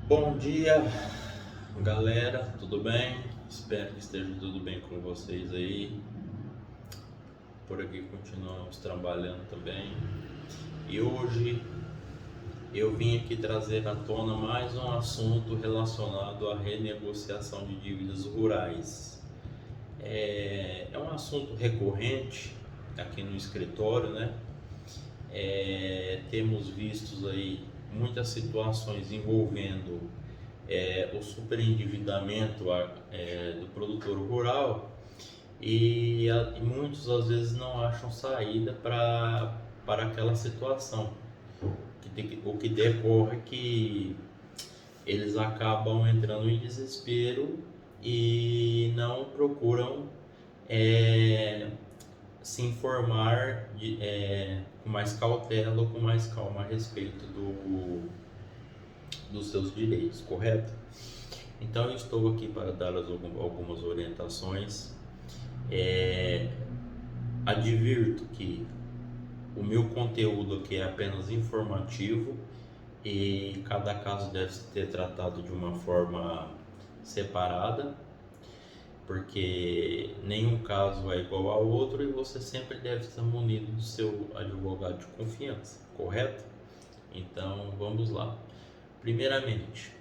Bom dia, galera, tudo bem? Espero que esteja tudo bem com vocês aí. Por aqui continuamos trabalhando também. E hoje eu vim aqui trazer à tona mais um assunto relacionado à renegociação de dívidas rurais. É um assunto recorrente aqui no escritório, né? Temos visto aí muitas situações envolvendo o superendividamento do produtor rural e muitos às vezes não acham saída para aquela situação. O que decorre é que eles acabam entrando em desespero e não procuram é, se informar com mais cautela ou com mais calma a respeito dos seus direitos, correto? Então eu estou aqui para dar algumas orientações. Advirto que o meu conteúdo aqui é apenas informativo e cada caso deve ser tratado de uma forma separada, porque nenhum caso é igual ao outro e você sempre deve estar munido do seu advogado de confiança, correto? Então vamos lá. Primeiramente,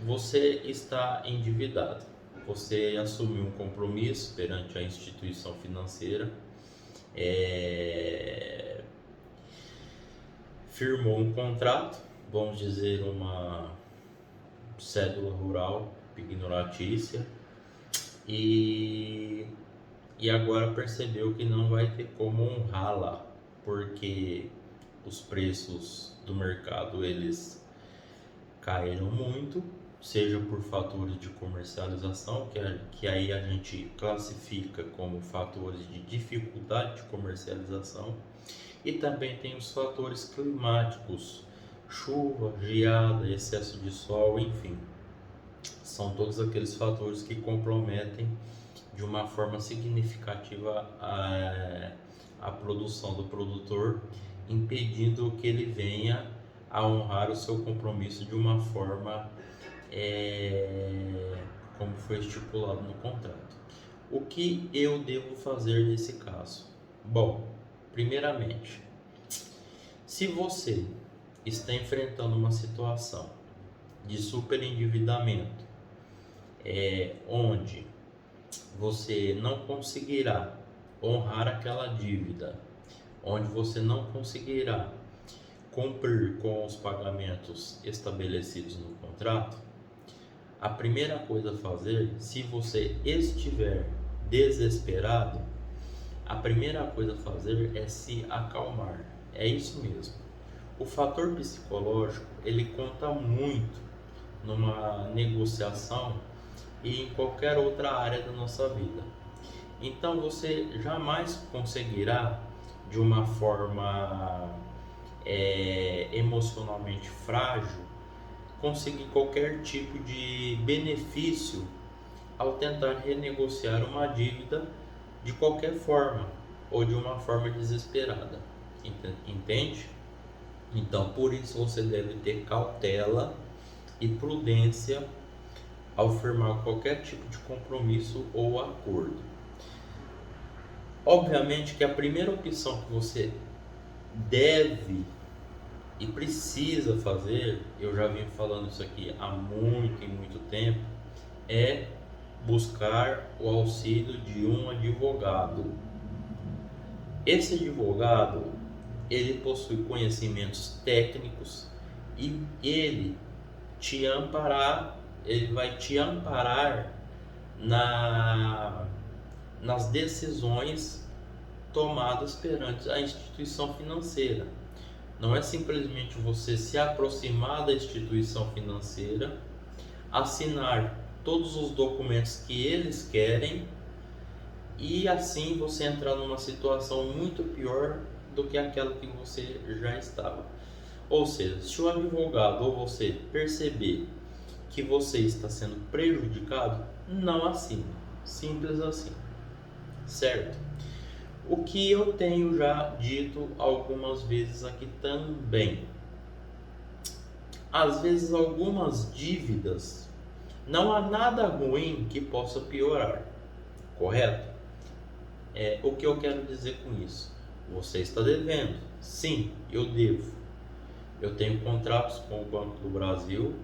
você está endividado, você assumiu um compromisso perante a instituição financeira, firmou um contrato, vamos dizer uma cédula rural pignoratícia, e agora percebeu que não vai ter como honrá-la, porque os preços do mercado eles caíram muito, seja por fatores de comercialização, que aí a gente classifica como fatores de dificuldade de comercialização, e também tem os fatores climáticos, chuva, geada, excesso de sol, enfim, são todos aqueles fatores que comprometem de uma forma significativa a produção do produtor, impedindo que ele venha a honrar o seu compromisso de uma forma como foi estipulado no contrato. O que eu devo fazer nesse caso? Bom, primeiramente, se você está enfrentando uma situação de superendividamento, onde você não conseguirá honrar aquela dívida, onde você não conseguirá cumprir com os pagamentos estabelecidos no contrato, a primeira coisa a fazer, se você estiver desesperado, a primeira coisa a fazer é se acalmar. É isso mesmo. O fator psicológico, ele conta muito numa negociação e em qualquer outra área da nossa vida. Então você jamais conseguirá, de uma forma emocionalmente frágil, conseguir qualquer tipo de benefício ao tentar renegociar uma dívida de qualquer forma ou de uma forma desesperada, entende? Então por isso você deve ter cautela e prudência ao firmar qualquer tipo de compromisso ou acordo. Obviamente que a primeira opção que você deve e precisa fazer, eu já vim falando isso aqui há muito e muito tempo, é buscar o auxílio de um advogado. Esse advogado, ele possui conhecimentos técnicos e ele vai te amparar nas decisões tomadas perante a instituição financeira. Não é simplesmente você se aproximar da instituição financeira, assinar todos os documentos que eles querem e assim você entrar numa situação muito pior do que aquela que você já estava. Ou seja, se o advogado ou você perceber que você está sendo prejudicado, não assine. Simples assim, certo? O que eu tenho já dito algumas vezes aqui também, às vezes algumas dívidas, não há nada ruim que possa piorar, correto? O que eu quero dizer com isso? Você está devendo? Sim, eu devo. Eu tenho contratos com o Banco do Brasil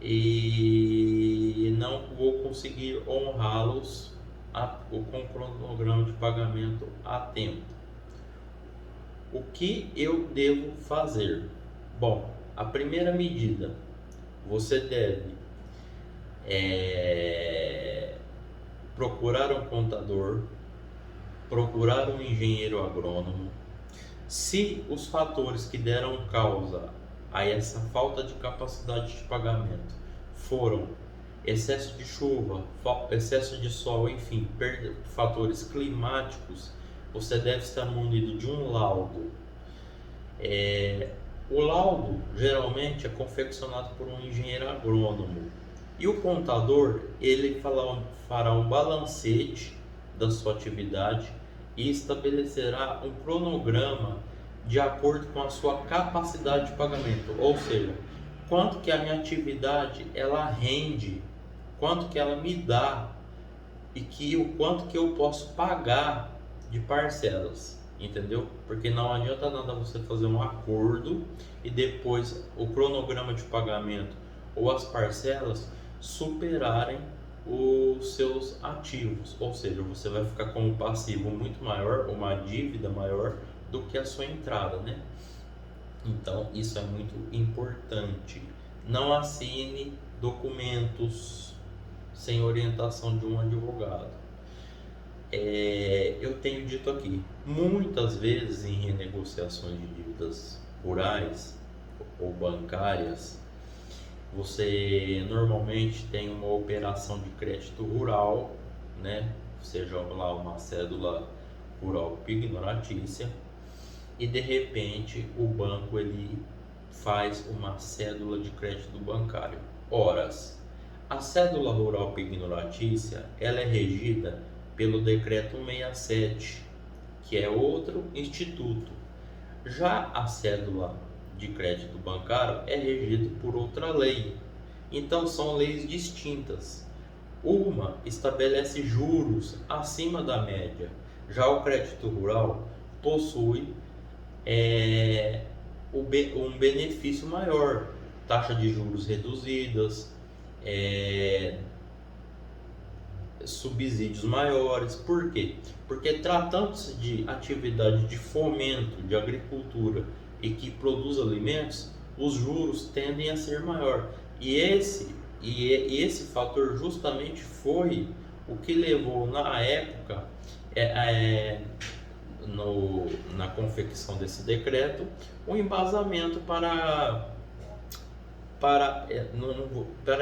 e não vou conseguir honrá-los com o cronograma de pagamento a tempo. O que eu devo fazer? Bom, a primeira medida, você deve procurar um contador, procurar um engenheiro agrônomo. Se os fatores que deram causa a essa falta de capacidade de pagamento foram excesso de chuva, excesso de sol, enfim, fatores climáticos, você deve estar munido de um laudo. O laudo geralmente é confeccionado por um engenheiro agrônomo e o contador ele fará um balancete da sua atividade e estabelecerá um cronograma de acordo com a sua capacidade de pagamento, ou seja, quanto que a minha atividade ela rende, quanto que ela me dá e o quanto que eu posso pagar de parcelas, entendeu? Porque não adianta nada você fazer um acordo e depois o cronograma de pagamento ou as parcelas superarem os seus ativos, ou seja, você vai ficar com um passivo muito maior, uma dívida maior do que a sua entrada, né? Então isso é muito importante. Não assine documentos sem orientação de um advogado. Eu tenho dito aqui, muitas vezes em renegociações de dívidas rurais ou bancárias, você normalmente tem uma operação de crédito rural, né? Seja lá uma cédula rural pignoratícia, e de repente o banco ele faz uma cédula de crédito bancário. Ora, a cédula rural pignoratícia ela é regida pelo decreto 167, que é outro instituto. Já a cédula de crédito bancário é regido por outra lei. Então são leis distintas. Uma estabelece juros acima da média. Já o crédito rural possui um benefício maior, taxa de juros reduzidas, subsídios maiores. Por quê? Porque tratando-se de atividade de fomento de agricultura e que produz alimentos, os juros tendem a ser maior. E esse fator justamente foi o que levou na época na confecção desse decreto um embasamento para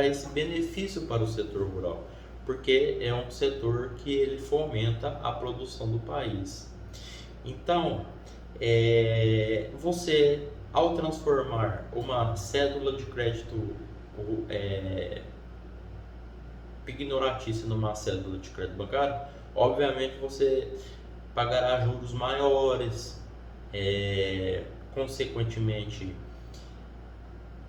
esse benefício para o setor rural, porque é um setor que ele fomenta a produção do país. Então, você, ao transformar uma cédula de crédito pignoratícia numa cédula de crédito bancário, obviamente você pagará juros maiores, consequentemente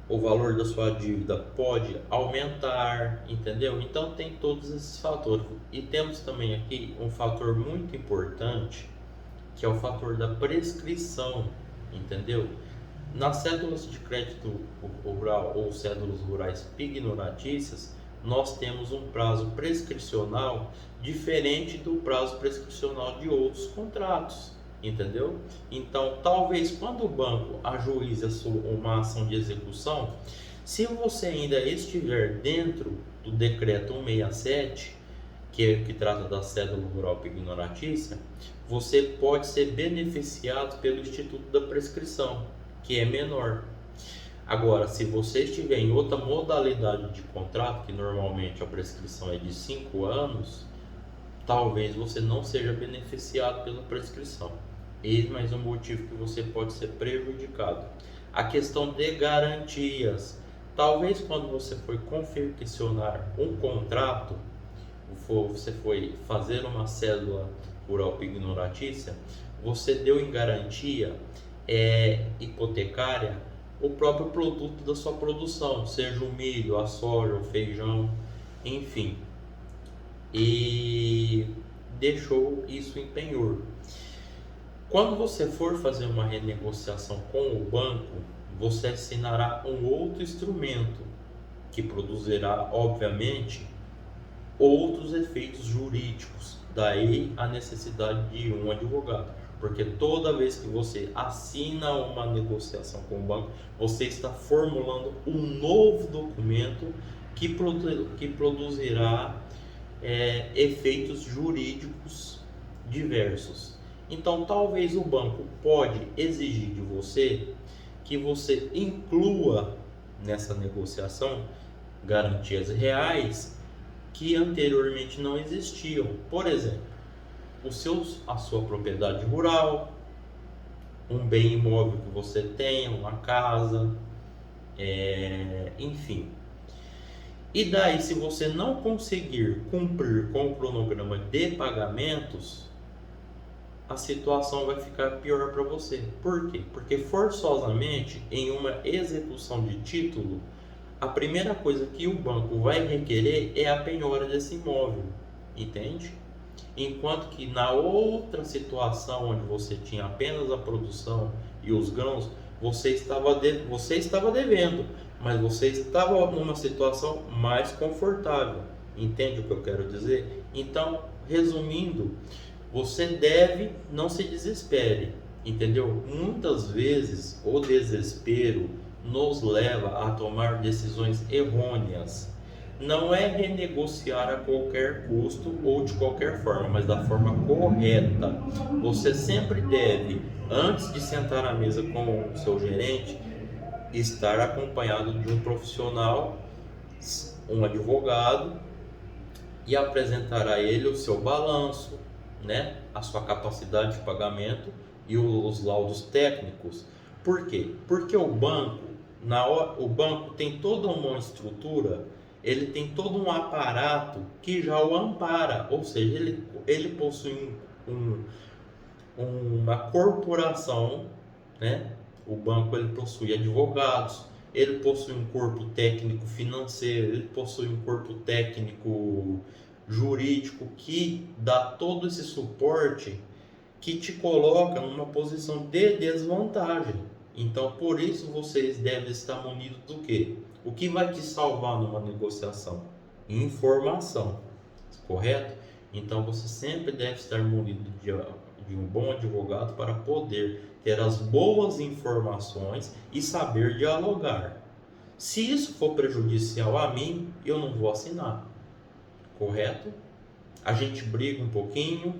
o valor da sua dívida pode aumentar, entendeu? Então tem todos esses fatores. E temos também aqui um fator muito importante, que é o fator da prescrição, entendeu? Nas cédulas de crédito rural ou cédulas rurais pignoratícias, nós temos um prazo prescricional diferente do prazo prescricional de outros contratos, entendeu? Então, talvez quando o banco ajuize uma ação de execução, se você ainda estiver dentro do decreto 167, que trata da cédula rural pignoratícia, você pode ser beneficiado pelo Instituto da Prescrição, que é menor. Agora, se você estiver em outra modalidade de contrato, que normalmente a prescrição é de 5 anos, talvez você não seja beneficiado pela prescrição. Eis mais um motivo que você pode ser prejudicado. A questão de garantias. Talvez quando você foi confeccionar um contrato, você foi fazer uma cédula rural pignoratícia, você deu em garantia hipotecária o próprio produto da sua produção, seja o milho, a soja, o feijão, enfim, e deixou isso em penhor. Quando você for fazer uma renegociação com o banco, você assinará um outro instrumento que produzirá, obviamente, outros efeitos jurídicos. Daí a necessidade de um advogado, porque toda vez que você assina uma negociação com o banco, você está formulando um novo documento que produzirá efeitos jurídicos diversos. Então, talvez o banco pode exigir de você que você inclua nessa negociação garantias reais que anteriormente não existiam. Por exemplo, a sua propriedade rural, um bem imóvel que você tenha, uma casa, enfim. E daí, se você não conseguir cumprir com o cronograma de pagamentos, a situação vai ficar pior para você. Por quê? Porque forçosamente, em uma execução de título, a primeira coisa que o banco vai requerer é a penhora desse imóvel, entende? Enquanto que na outra situação, onde você tinha apenas a produção e os grãos, você estava devendo, mas você estava numa situação mais confortável. Entende o que eu quero dizer? Então, resumindo, você deve, não se desespere, entendeu? Muitas vezes o desespero nos leva a tomar decisões errôneas. Não é renegociar a qualquer custo ou de qualquer forma, mas da forma correta. Você sempre deve, antes de sentar à mesa com o seu gerente, estar acompanhado de um profissional, um advogado, e apresentar a ele o seu balanço, né, a sua capacidade de pagamento e os laudos técnicos. Por quê? Porque o banco, o banco tem toda uma estrutura, ele tem todo um aparato que já o ampara, ou seja, ele possui uma corporação, né? O banco ele possui advogados, ele possui um corpo técnico financeiro, ele possui um corpo técnico jurídico que dá todo esse suporte que te coloca numa posição de desvantagem. Então, por isso vocês devem estar munidos do quê? O que vai te salvar numa negociação? Informação, correto? Então, você sempre deve estar munido de um bom advogado para poder ter as boas informações e saber dialogar. Se isso for prejudicial a mim, eu não vou assinar, correto? A gente briga um pouquinho,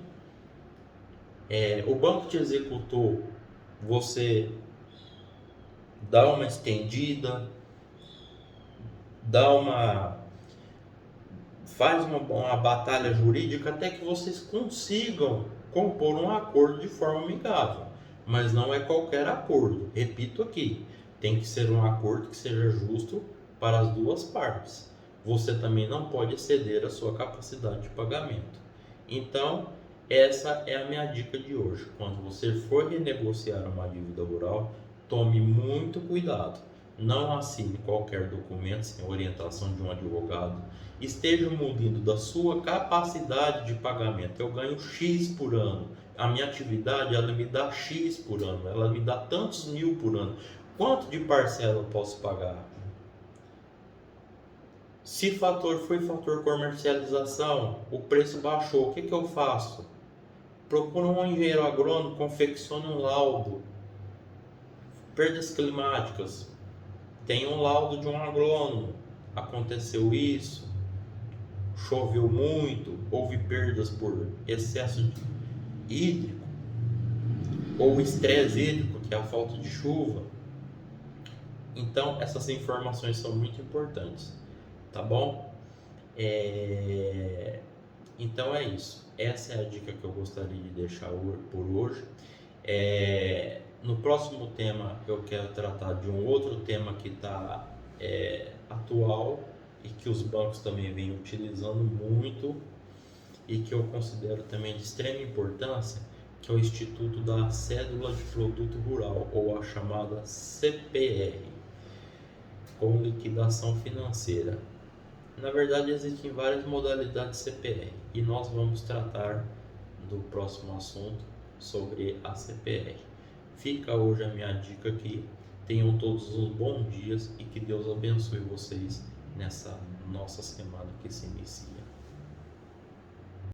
o banco te executou, você dá uma estendida, faz uma batalha jurídica até que vocês consigam compor um acordo de forma amigável. Mas não é qualquer acordo, repito aqui, tem que ser um acordo que seja justo para as duas partes. Você também não pode exceder a sua capacidade de pagamento. Então, essa é a minha dica de hoje. Quando você for renegociar uma dívida rural, tome muito cuidado. Não assine qualquer documento sem orientação de um advogado. Esteja munido da sua capacidade de pagamento. Eu ganho X por ano. A minha atividade, ela me dá X por ano. Ela me dá tantos mil por ano. Quanto de parcela eu posso pagar? Se fator foi fator comercialização, o preço baixou, o que eu faço? Procura um engenheiro agrônomo, confeccione um laudo. Perdas climáticas, tem um laudo de um agrônomo. Aconteceu isso, choveu muito, houve perdas por excesso hídrico ou estresse hídrico, que é a falta de chuva. Então, essas informações são muito importantes, tá bom? Então é isso. Essa é a dica que eu gostaria de deixar por hoje. No próximo tema eu quero tratar de um outro tema que está atual e que os bancos também vêm utilizando muito e que eu considero também de extrema importância, que é o Instituto da Cédula de Produto Rural, ou a chamada CPR, com liquidação financeira. Na verdade, existem várias modalidades de CPR e nós vamos tratar do próximo assunto sobre a CPR. Fica hoje a minha dica aqui. Tenham todos uns bons dias e que Deus abençoe vocês nessa nossa semana que se inicia.